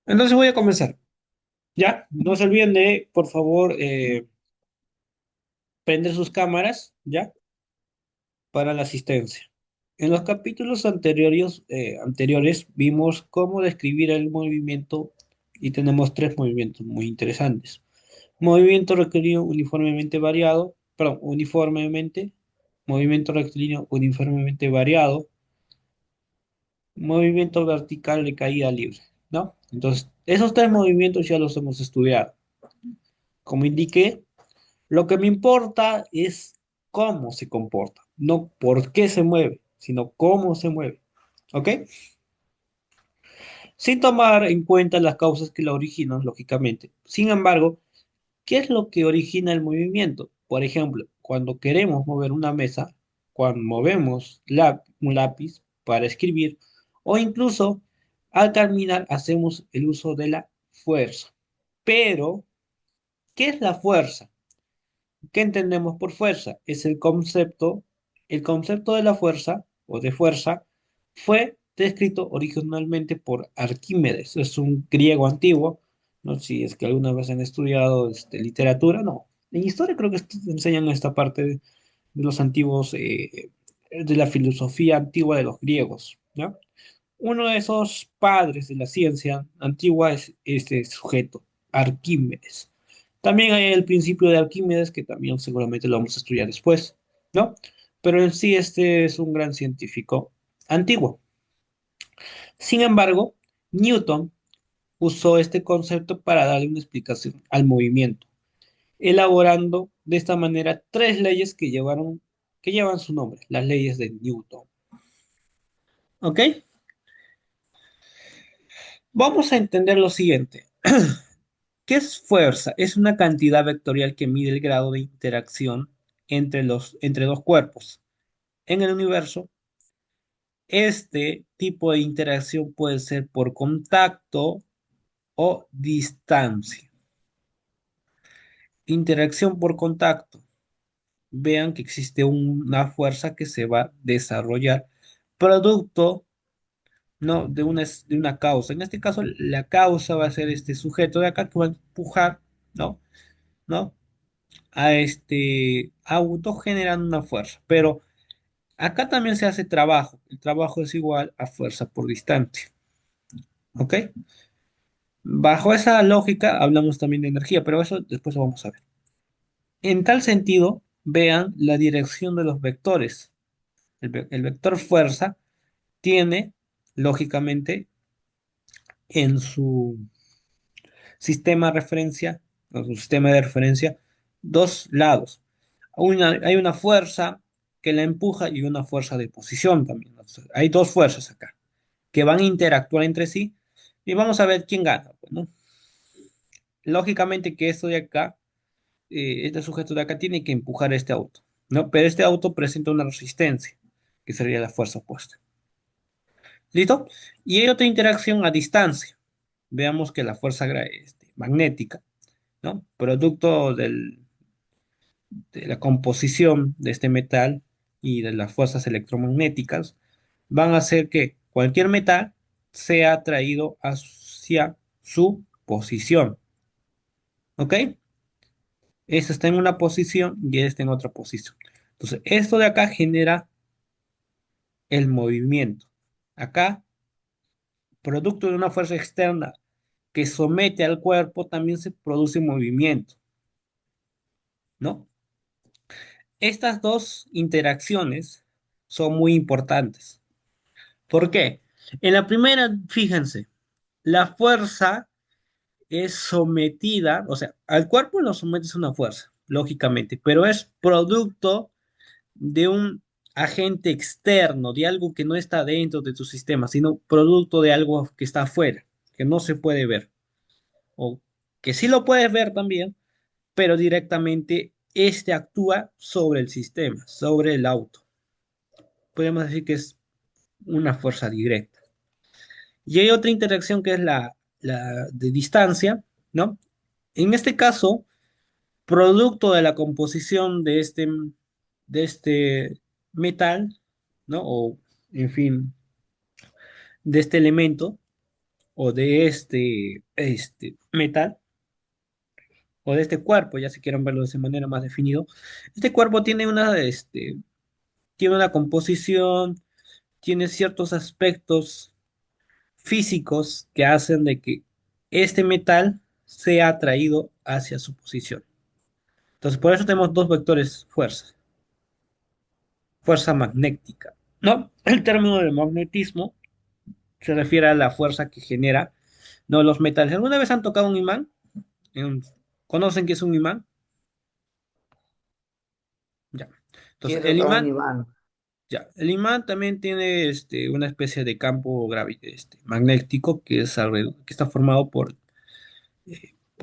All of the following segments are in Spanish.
Entonces voy a comenzar. Ya, no se olviden de, por favor, prender sus cámaras, ya, para la asistencia. En los capítulos anteriores vimos cómo describir el movimiento y tenemos tres movimientos muy interesantes. Movimiento rectilíneo uniformemente variado, perdón, movimiento rectilíneo uniformemente variado, movimiento vertical de caída libre, ¿no? Entonces, esos tres movimientos ya los hemos estudiado. Como indiqué, lo que me importa es cómo se comporta, no por qué se mueve, sino cómo se mueve. ¿Ok? Sin tomar en cuenta las causas que la originan, lógicamente. Sin embargo, ¿qué es lo que origina el movimiento? Por ejemplo, cuando queremos mover una mesa, cuando movemos un lápiz para escribir, o incluso al caminar hacemos el uso de la fuerza. Pero, ¿qué es la fuerza? ¿Qué entendemos por fuerza? Es el concepto de la fuerza o de fuerza fue descrito originalmente por Arquímedes, es un griego antiguo, no sé si es que alguna vez han estudiado literatura, no. En historia creo que enseñan esta parte de los antiguos, de la filosofía antigua de los griegos, ¿no? Uno de esos padres de la ciencia antigua es este sujeto, Arquímedes. También hay el principio de Arquímedes, que también seguramente lo vamos a estudiar después, ¿no? Pero en sí este es un gran científico antiguo. Sin embargo, Newton usó este concepto para darle una explicación al movimiento, elaborando de esta manera tres leyes que llevan su nombre, las leyes de Newton. ¿Ok? Vamos a entender lo siguiente. ¿Qué es fuerza? Es una cantidad vectorial que mide el grado de interacción entre dos cuerpos. En el universo, este tipo de interacción puede ser por contacto o distancia. Interacción por contacto. Vean que existe una fuerza que se va a desarrollar producto, ¿no? de una causa. En este caso, la causa va a ser este sujeto de acá que va a empujar, ¿no? ¿No? A este auto generando una fuerza. Pero acá también se hace trabajo. El trabajo es igual a fuerza por distancia. ¿Ok? Bajo esa lógica hablamos también de energía, pero eso después lo vamos a ver. En tal sentido, vean la dirección de los vectores. El vector fuerza tiene, lógicamente, en su sistema de referencia, o su sistema de referencia, dos lados. Hay una fuerza que la empuja y una fuerza de posición también. Hay dos fuerzas acá que van a interactuar entre sí y vamos a ver quién gana, pues, ¿no? Lógicamente que esto de acá, este sujeto de acá tiene que empujar este auto, ¿no? Pero este auto presenta una resistencia, que sería la fuerza opuesta. ¿Listo? Y hay otra interacción a distancia. Veamos que la fuerza magnética, ¿no? Producto de la composición de este metal y de las fuerzas electromagnéticas, van a hacer que cualquier metal sea atraído hacia su posición. ¿Ok? Este está en una posición y este en otra posición. Entonces, esto de acá genera el movimiento. Acá, producto de una fuerza externa que somete al cuerpo, también se produce movimiento, ¿no? Estas dos interacciones son muy importantes. ¿Por qué? En la primera, fíjense, la fuerza es sometida, o sea, al cuerpo lo sometes una fuerza, lógicamente, pero es producto de un agente externo, de algo que no está dentro de tu sistema, sino producto de algo que está afuera, que no se puede ver, o que sí lo puedes ver también, pero directamente este actúa sobre el sistema, sobre el auto. Podemos decir que es una fuerza directa. Y hay otra interacción que es la de distancia, ¿no? En este caso, producto de la composición de este metal, ¿no? O, en fin, de este elemento, o de este metal o de este cuerpo, ya si quieren verlo de esa manera más definido, este cuerpo tiene una composición, tiene ciertos aspectos físicos que hacen de que este metal sea atraído hacia su posición. Entonces, por eso tenemos dos vectores fuerza, fuerza magnética, ¿no? El término de magnetismo se refiere a la fuerza que genera, ¿no? Los metales. ¿Alguna vez han tocado un imán? En- ¿Conocen qué es un imán? Ya. Entonces, Quiero el tocar un imán, imán. ya, el imán también tiene una especie de campo magnético que que está formado por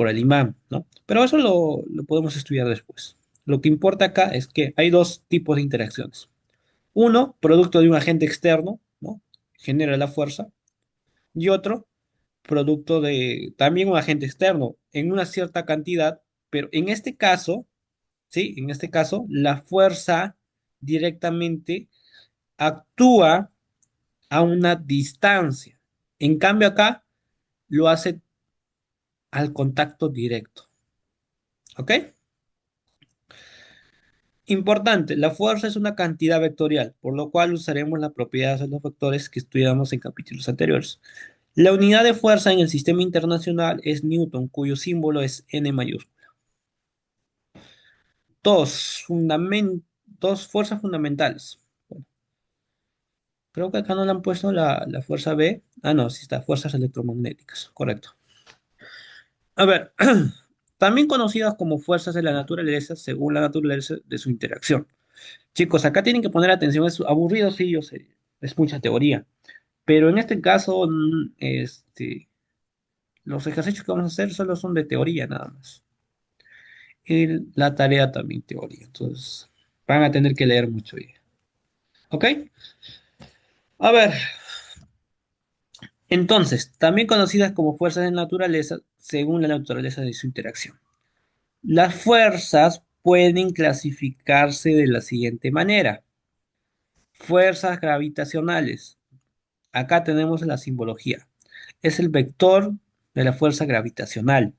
el imán, ¿no? Pero eso lo podemos estudiar después. Lo que importa acá es que hay dos tipos de interacciones. Uno, producto de un agente externo, ¿no? Genera la fuerza. Y otro, producto de también un agente externo en una cierta cantidad, pero en este caso, ¿sí? En este caso, la fuerza directamente actúa a una distancia. En cambio acá lo hace al contacto directo. ¿Ok? Importante, la fuerza es una cantidad vectorial, por lo cual usaremos las propiedades de los vectores que estudiamos en capítulos anteriores. La unidad de fuerza en el sistema internacional es Newton, cuyo símbolo es N mayúsculo. Dos fuerzas fundamentales. Bueno, creo que acá no le han puesto la fuerza B. Ah, no, sí está, fuerzas electromagnéticas, correcto. A ver, también conocidas como fuerzas de la naturaleza según la naturaleza de su interacción. Chicos, acá tienen que poner atención, es aburrido, sí, yo sé, es mucha teoría, pero en este caso, los ejercicios que vamos a hacer solo son de teoría nada más. Y la tarea también teoría, entonces van a tener que leer mucho. ¿Ok? A ver, entonces, también conocidas como fuerzas de naturaleza según la naturaleza de su interacción. Las fuerzas pueden clasificarse de la siguiente manera. Fuerzas gravitacionales. Acá tenemos la simbología. Es el vector de la fuerza gravitacional.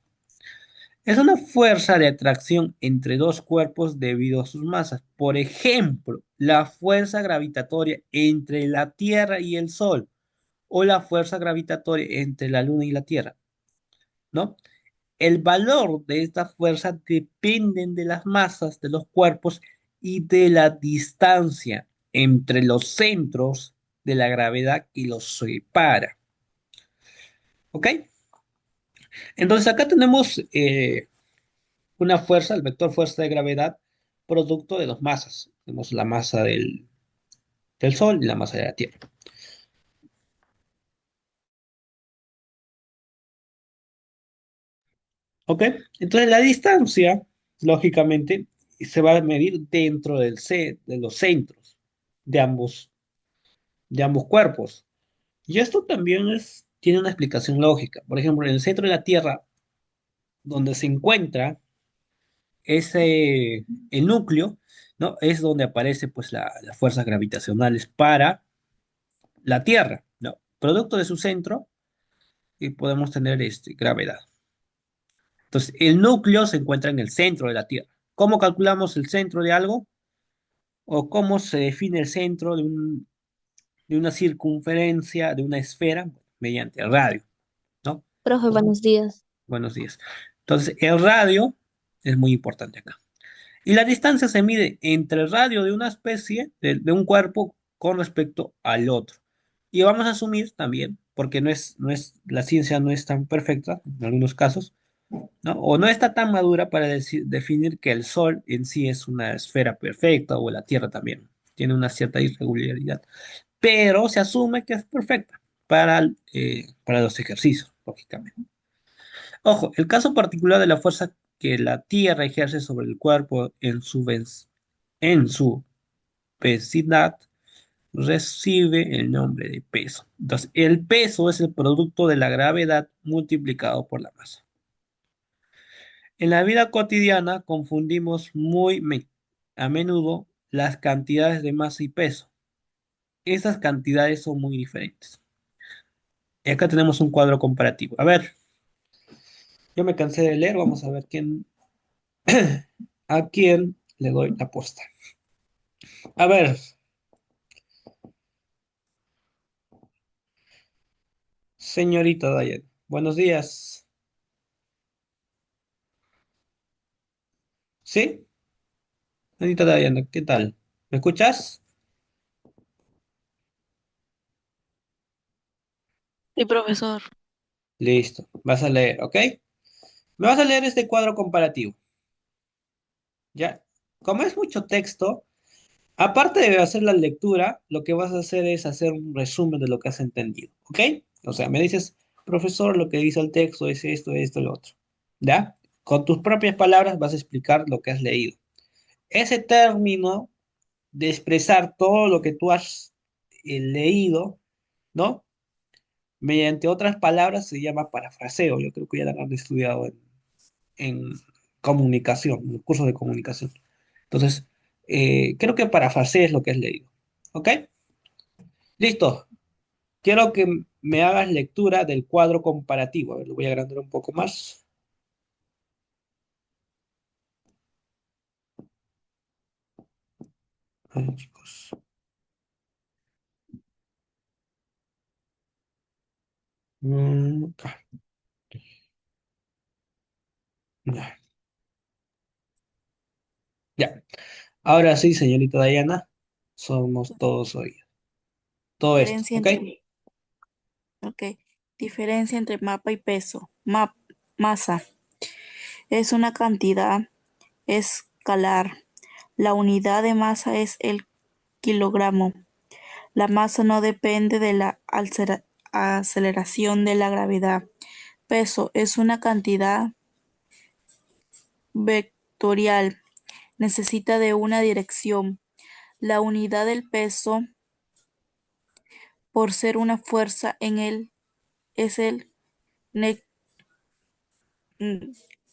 Es una fuerza de atracción entre dos cuerpos debido a sus masas. Por ejemplo, la fuerza gravitatoria entre la Tierra y el Sol o la fuerza gravitatoria entre la Luna y la Tierra, ¿no? El valor de esta fuerza dependen de las masas de los cuerpos y de la distancia entre los centros de la gravedad que los separa. ¿Ok? Entonces acá tenemos una fuerza, el vector fuerza de gravedad, producto de dos masas. Tenemos la masa del Sol y la masa de la Tierra. ¿Ok? Entonces la distancia, lógicamente, se va a medir dentro de los centros de de ambos cuerpos. Y esto también tiene una explicación lógica. Por ejemplo, en el centro de la Tierra, donde se encuentra el núcleo, ¿no? Es donde aparece pues las fuerzas gravitacionales para la Tierra, ¿no? Producto de su centro, y podemos tener gravedad. Entonces, el núcleo se encuentra en el centro de la Tierra. ¿Cómo calculamos el centro de algo? ¿O cómo se define el centro de una circunferencia, de una esfera? Mediante el radio, ¿no? Profe, Entonces, buenos días. buenos días. Entonces, el radio es muy importante acá. Y la distancia se mide entre el radio de una especie, de un cuerpo, con respecto al otro. Y vamos a asumir también, porque la ciencia no es tan perfecta en algunos casos, ¿no? O no está tan madura para definir que el Sol en sí es una esfera perfecta o la Tierra también. Tiene una cierta irregularidad. Pero se asume que es perfecta para los ejercicios, lógicamente. Ojo, el caso particular de la fuerza que la Tierra ejerce sobre el cuerpo en su vecindario recibe el nombre de peso. Entonces, el peso es el producto de la gravedad multiplicado por la masa. En la vida cotidiana confundimos a menudo las cantidades de masa y peso. Esas cantidades son muy diferentes. Y acá tenemos un cuadro comparativo. A ver, yo me cansé de leer, vamos a ver a quién le doy la posta. A ver, señorita Dayan, buenos días. ¿Sí? Señorita Dayan, ¿qué tal? ¿Me escuchas? Sí, profesor. Listo, vas a leer, ¿ok? Me vas a leer este cuadro comparativo, ¿ya? Como es mucho texto, aparte de hacer la lectura, lo que vas a hacer es hacer un resumen de lo que has entendido, ¿ok? O sea, me dices, profesor, lo que dice el texto es esto, lo otro, ¿ya? Con tus propias palabras vas a explicar lo que has leído. Ese término de expresar todo lo que tú has leído, ¿no? Mediante otras palabras se llama parafraseo. Yo creo que ya lo han estudiado en comunicación, en los cursos de comunicación. Entonces, creo que parafraseo es lo que has leído. ¿Ok? Listo. Quiero que me hagas lectura del cuadro comparativo. A ver, lo voy a agrandar un poco más. A ver, chicos. Acá. Ya. Ya. Ahora sí, señorita Diana, somos todos hoy. Todo esto, Diferencia ¿ok? entre, ok. Diferencia entre mapa y peso. Masa es una cantidad escalar. La unidad de masa es el kilogramo. La masa no depende de la aceleración de la gravedad. Peso es una cantidad vectorial. Necesita de una dirección. La unidad del peso, por ser una fuerza en él, es el ne-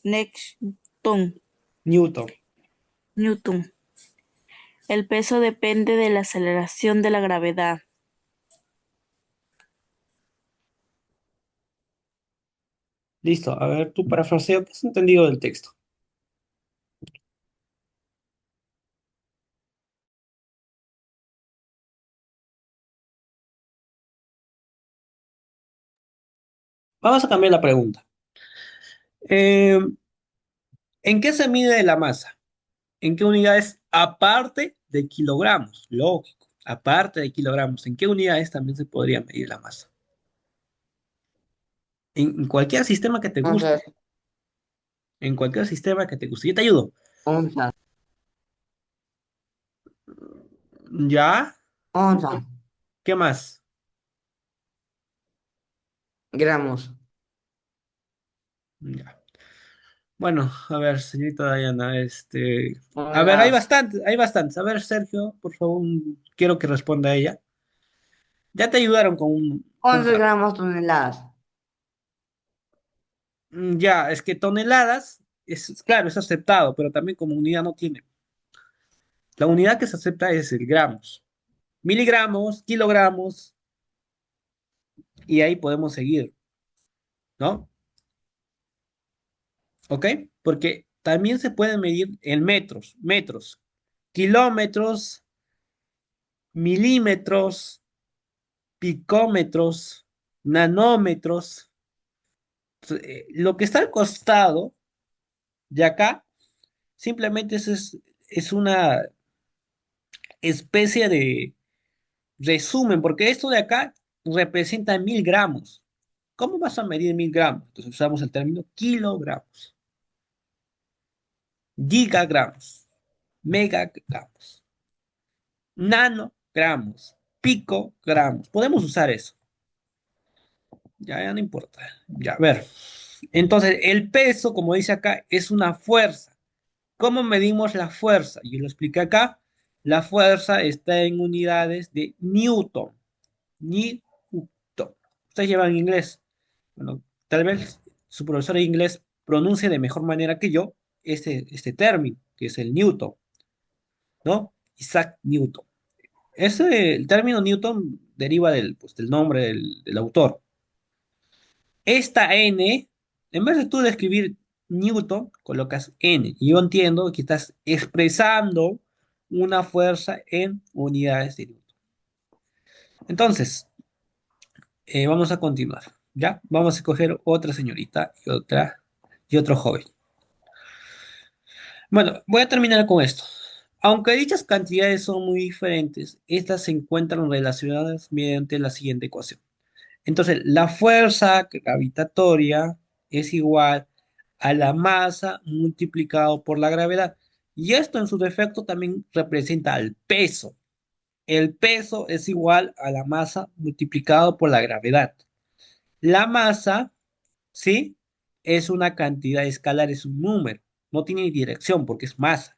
Newton. Newton. Newton. El peso depende de la aceleración de la gravedad. Listo. A ver, tu parafraseo, ¿qué has entendido del texto? Vamos a cambiar la pregunta. Eh, ¿En qué se mide la masa? ¿En qué unidades? Aparte de kilogramos, lógico. Aparte de kilogramos, ¿en qué unidades también se podría medir la masa? En cualquier sistema que te Onzas, guste. En cualquier sistema que te guste. Yo te ayudo. onzas, ¿Ya? onzas, ¿Qué más? gramos, Ya. Bueno, a ver, señorita Dayana, a ver, toneladas, hay bastantes. A ver, Sergio, por favor, quiero que responda ella. Ya te ayudaron con un 11 par. gramos toneladas, Ya, es que toneladas, claro, es aceptado, pero también como unidad no tiene. La unidad que se acepta es el gramos. Miligramos, kilogramos, y ahí podemos seguir, ¿no? ¿Ok? Porque también se puede medir en metros, kilómetros, milímetros, picómetros, nanómetros. Lo que está al costado de acá simplemente es una especie de resumen, porque esto de acá representa 1000 gramos. ¿Cómo vas a medir 1000 gramos? Entonces usamos el término kilogramos, gigagramos, megagramos, nanogramos, picogramos. Podemos usar eso. Ya no importa. Ya, a ver. Entonces, el peso, como dice acá, es una fuerza. ¿Cómo medimos la fuerza? Yo lo expliqué acá. La fuerza está en unidades de Newton. Newton. Ustedes llevan inglés. Bueno, tal vez su profesor de inglés pronuncie de mejor manera que yo este término, que es el Newton, ¿no? Isaac Newton. El término Newton deriva del nombre del autor. Esta N, en vez de tú de escribir Newton, colocas N. Y yo entiendo que estás expresando una fuerza en unidades de Newton. Entonces, vamos a continuar, ¿ya? Vamos a escoger otra señorita y otro joven. Bueno, voy a terminar con esto. Aunque dichas cantidades son muy diferentes, estas se encuentran relacionadas mediante la siguiente ecuación. Entonces, la fuerza gravitatoria es igual a la masa multiplicado por la gravedad. Y esto en su defecto también representa el peso. El peso es igual a la masa multiplicado por la gravedad. La masa, ¿sí? Es una cantidad escalar, es un número. No tiene dirección porque es masa.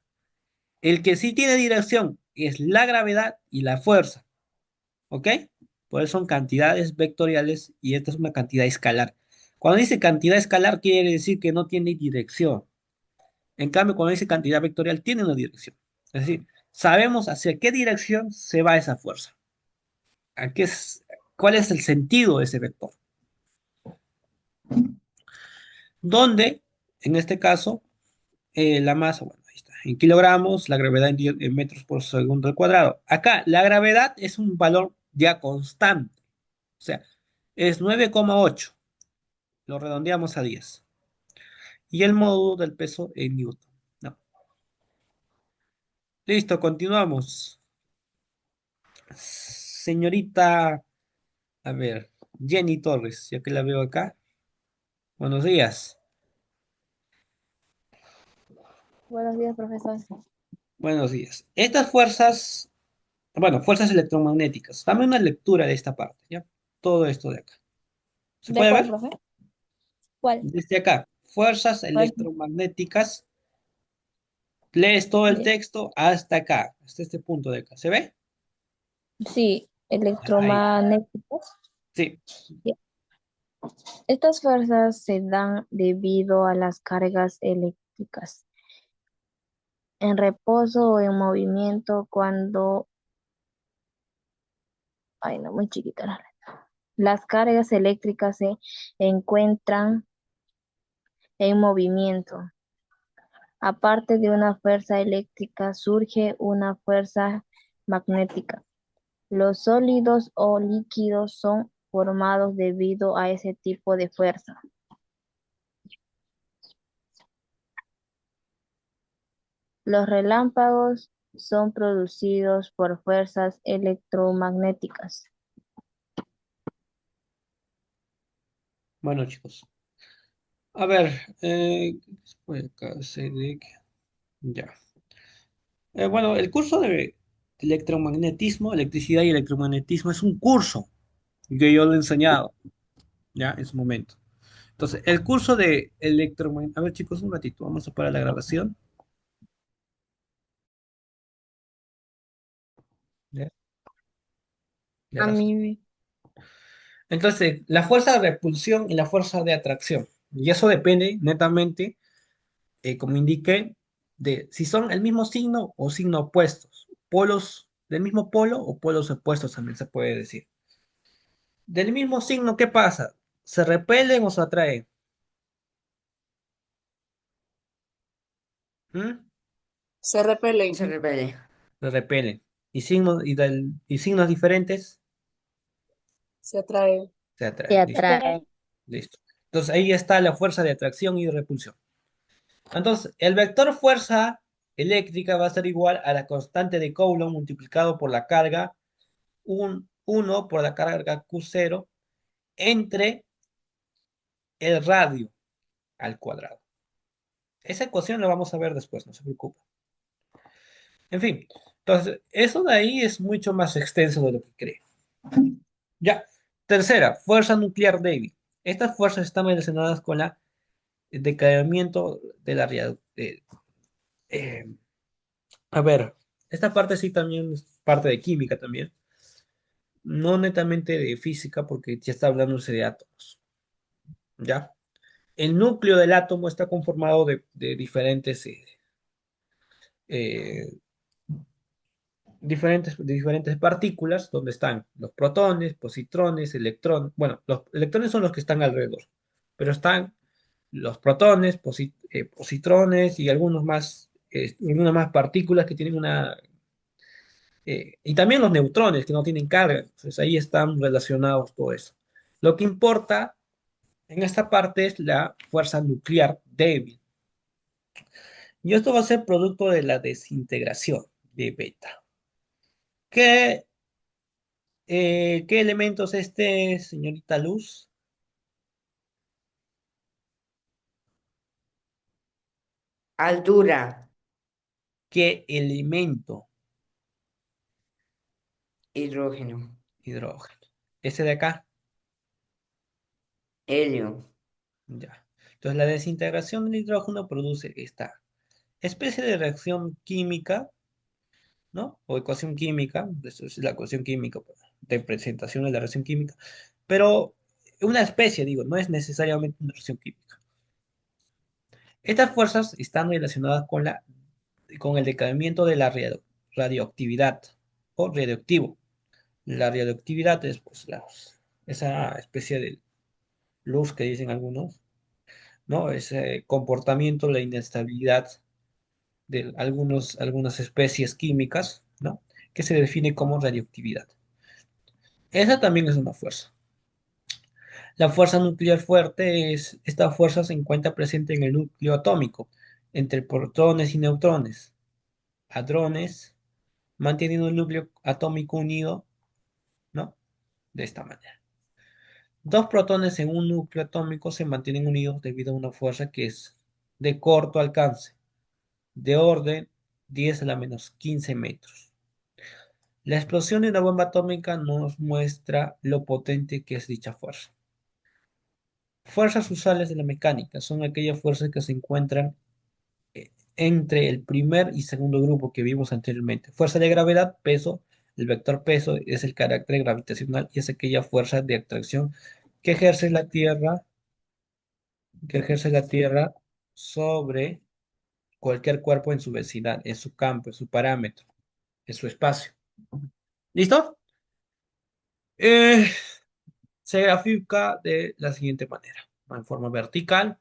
El que sí tiene dirección es la gravedad y la fuerza. ¿Ok? Por eso son cantidades vectoriales y esta es una cantidad escalar. Cuando dice cantidad escalar quiere decir que no tiene dirección. En cambio, cuando dice cantidad vectorial tiene una dirección. Es decir, sabemos hacia qué dirección se va esa fuerza. ¿A qué es, cuál es el sentido de ese vector? Donde, en este caso, la masa, bueno, ahí está, en kilogramos, la gravedad en metros por segundo al cuadrado. Acá, la gravedad es un valor ya constante. O sea, es 9,8. Lo redondeamos a 10. Y el módulo del peso en Newton. No. Listo, continuamos. Señorita, a ver, Jenny Torres, ya que la veo acá. Buenos días. Buenos días, profesor. Buenos días. Estas fuerzas, bueno, fuerzas electromagnéticas. Dame una lectura de esta parte, ¿ya? Todo esto de acá. ¿Se ¿De puede cuál, ver? profe? ¿Cuál? Desde acá. Fuerzas ¿Cuál? electromagnéticas. Lees todo el Ya. texto hasta acá, hasta este punto de acá. ¿Se ve? Sí, Ahí. electromagnéticos. Sí. Ya. Estas fuerzas se dan debido a las cargas eléctricas en reposo o en movimiento cuando... Ay, no, muy chiquita la letra. Las cargas eléctricas se encuentran en movimiento. Aparte de una fuerza eléctrica, surge una fuerza magnética. Los sólidos o líquidos son formados debido a ese tipo de fuerza. Los relámpagos son producidos por fuerzas electromagnéticas. Bueno, chicos. A ver, pues acá ya. Bueno, el curso de electromagnetismo, electricidad y electromagnetismo es un curso que yo lo he enseñado, ya, en su momento. Entonces, el curso de electromagnetismo, a ver, chicos, un ratito, vamos a parar la grabación. Ya, ya A ahora sí. mí, Entonces, la fuerza de repulsión y la fuerza de atracción. Y eso depende netamente, como indiqué, de si son el mismo signo o signo opuestos. Polos del mismo polo o polos opuestos también se puede decir. Del mismo signo, ¿qué pasa? ¿Se repelen o se atraen? ¿Mm? Se repelen. Se repele. Se repelen. Y signos diferentes Se atraen. se se atraen. Listo. atrae. Listo. Entonces ahí está la fuerza de atracción y de repulsión. Entonces, el vector fuerza eléctrica va a ser igual a la constante de Coulomb multiplicado por la carga 1 por la carga Q0 entre el radio al cuadrado. Esa ecuación la vamos a ver después, no se preocupe. En fin, entonces, eso de ahí es mucho más extenso de lo que cree. Ya. Tercera, fuerza nuclear débil. Estas fuerzas están relacionadas con el decaimiento de la realidad. Eh, a ver, esta parte sí también es parte de química también. No netamente de física, porque ya está hablándose de átomos. ¿Ya? El núcleo del átomo está conformado de eh, diferentes partículas, donde están los protones, positrones, electrones. Bueno, los electrones son los que están alrededor. pero están los protones, positrones y algunas más partículas que tienen y también los neutrones que no tienen carga. Entonces ahí están relacionados todo eso. Lo que importa en esta parte es la fuerza nuclear débil. Y esto va a ser producto de la desintegración de beta. ¿Qué, qué elementos señorita Luz? Altura. ¿Qué elemento? Hidrógeno. Hidrógeno. Ese de acá, Helio. ya. Entonces la desintegración del hidrógeno produce esta especie de reacción química, ¿no? O ecuación química, eso es la ecuación química pues, de presentación de la reacción química, pero una especie, digo, no es necesariamente una reacción química. Estas fuerzas están relacionadas con el decaimiento de la radioactividad o radioactivo. La radioactividad es pues, esa especie de luz que dicen algunos, ¿no? Ese comportamiento, la inestabilidad de algunas especies químicas, ¿no? Que se define como radioactividad. Esa también es una fuerza. La fuerza nuclear fuerte esta fuerza se encuentra presente en el núcleo atómico, entre protones y neutrones, hadrones, manteniendo el núcleo atómico unido, ¿no? De esta manera. Dos protones en un núcleo atómico se mantienen unidos debido a una fuerza que es de corto alcance, de orden 10 a la menos 15 metros. La explosión de una bomba atómica nos muestra lo potente que es dicha fuerza. Fuerzas usuales de la mecánica son aquellas fuerzas que se encuentran entre el primer y segundo grupo que vimos anteriormente. Fuerza de gravedad, peso. El vector peso es el carácter gravitacional y es aquella fuerza de atracción que ejerce la Tierra, que ejerce la Tierra sobre cualquier cuerpo en su vecindad, en su campo, en su parámetro, en su espacio. ¿Listo? Eh, Se grafica de la siguiente manera, en forma vertical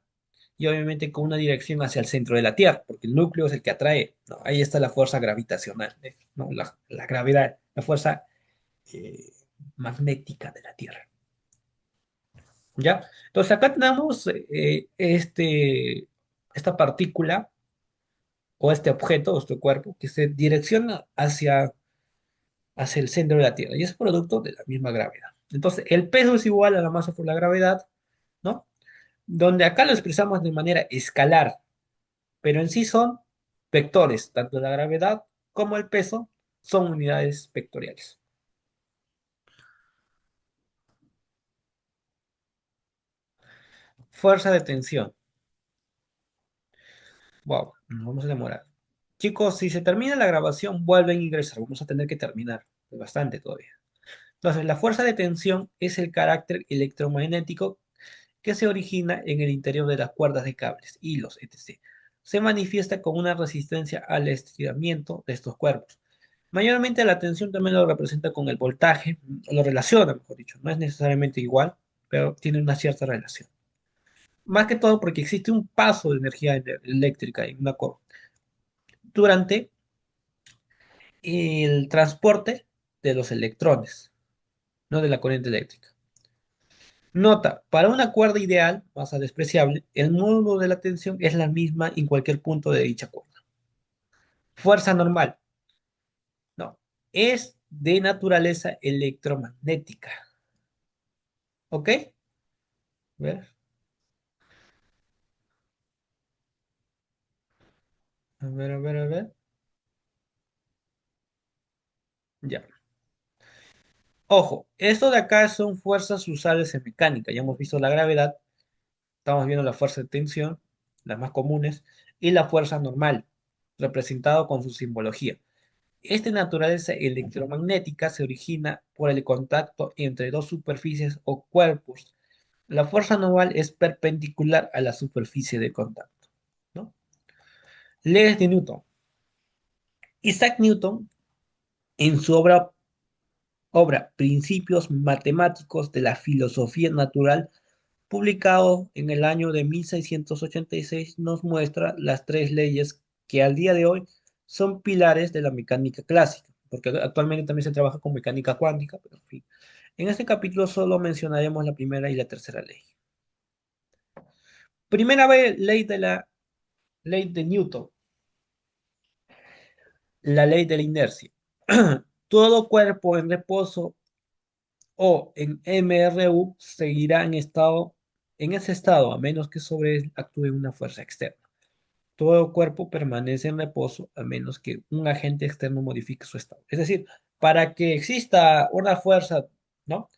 y obviamente con una dirección hacia el centro de la Tierra, porque el núcleo es el que atrae, ¿no? Ahí está la fuerza gravitacional, ¿no? La gravedad, la fuerza eh, magnética de la Tierra. ¿Ya? Entonces acá tenemos esta partícula o este objeto, este cuerpo, que se direcciona hacia el centro de la Tierra y es producto de la misma gravedad. Entonces, el peso es igual a la masa por la gravedad, ¿no? Donde acá lo expresamos de manera escalar, pero en sí son vectores, tanto la gravedad como el peso son unidades vectoriales. Fuerza de tensión. Wow, nos vamos a demorar. Chicos, si se termina la grabación, vuelven a ingresar. Vamos a tener que terminar. Es bastante todavía. Entonces, la fuerza de tensión es el carácter electromagnético que se origina en el interior de las cuerdas de cables, hilos, etc. Se manifiesta con una resistencia al estiramiento de estos cuerpos. Mayormente la tensión también lo representa con el voltaje, lo relaciona, mejor dicho. No es necesariamente igual, pero tiene una cierta relación. Más que todo porque existe un paso de energía eléctrica en una durante el transporte de los electrones, no de la corriente eléctrica. Nota, para una cuerda ideal, masa despreciable, el módulo de la tensión es la misma en cualquier punto de dicha cuerda. Fuerza normal, no, es de naturaleza electromagnética. ¿Ok? A ver, a ver, a ver, a ver. Ya. Ojo, esto de acá son fuerzas usables en mecánica. Ya hemos visto la gravedad, estamos viendo la fuerza de tensión, las más comunes, y la fuerza normal, representado con su simbología. Esta naturaleza electromagnética se origina por el contacto entre dos superficies o cuerpos. La fuerza normal es perpendicular a la superficie de contacto, ¿no? Leyes de Newton. Isaac Newton, en su obra Principios Matemáticos de la Filosofía Natural, publicado en el año de 1686, nos muestra las tres leyes que al día de hoy son pilares de la mecánica clásica, porque actualmente también se trabaja con mecánica cuántica, pero en fin. En este capítulo solo mencionaremos la primera y la tercera ley. Primera ley de la ley de Newton, la ley de la inercia. Todo cuerpo en reposo o en MRU seguirá en ese estado, a menos que sobre él actúe una fuerza externa. Todo cuerpo permanece en reposo a menos que un agente externo modifique su estado. Es decir, para que exista una fuerza, ¿no?